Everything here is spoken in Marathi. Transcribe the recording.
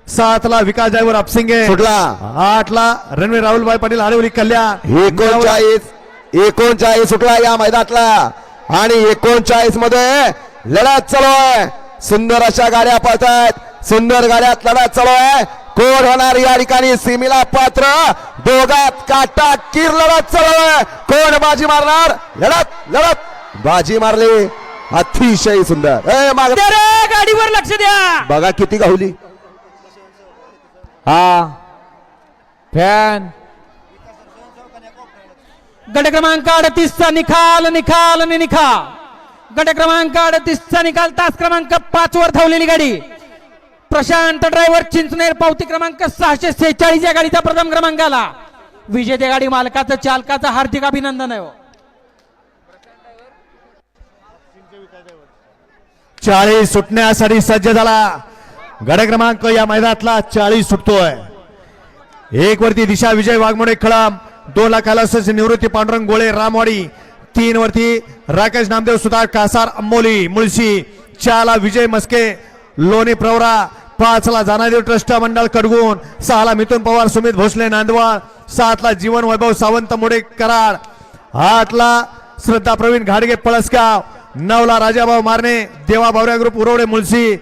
7ला विकास ड्रायव्हर अपसिंगे सुटला 8ला रणवीर राहुलभाई पाटील आळवली कल्याण 39 सुटला या मैदानातला आणि 39 मध्ये लढत चालू आहे. सुंदर अशा गाड्या पळतायत, सुंदर गाड्यात लढत चालू आहे. कोण होणार या ठिकाणी सीमेला पात्र, दोघात काटा कीर लढत चालू आहे. कोण बाजी मारणार, लढत लढत बाजी मारली, अतिशय सुंदर. गाडीवर लक्ष द्या, बघा किती गावली. हा फॅन गट क्रमांक 38चा निकाल निकाल आणि निकाल. गट क्रमांक 38चा निकाल तास क्रमांक 5 वर धावलेली गाडी प्रशांत ड्रायव्हर चिंचनेर पावती क्रमांक 646 या गाडीचा प्रथम क्रमांक आला. विजेते गाडी मालकाचं चालकाचं हार्दिक अभिनंदन आहे. 40 सुटण्यासाठी सज्ज झाला. गड क्रमांक या मैदानातला 40 सुटतोय. 1 वरती दिशा विजय वाघमोडे कळम, 2 ला कैलास निवृत्ती पांडुरंग गोळे रामवाडी, 3 वरती राकेश नामदेव सुधार कासार अंबोली मुळशी, 4 ला विजय मस्के लोणी प्रवरा, 5 ला जानादेव ट्रस्ट मंडळ कडगुण, 6 ला मिथुन पवार सुमित भोसले नांदवाळ, 7 ला जीवन वैभव सावंत मोडे कराड, 8 ला श्रद्धा प्रवीण घाडगे पळसगाव, 9 ला राजाभाऊ मारणे देवा बावऱ्या ग्रुप उरवडे मुळशी,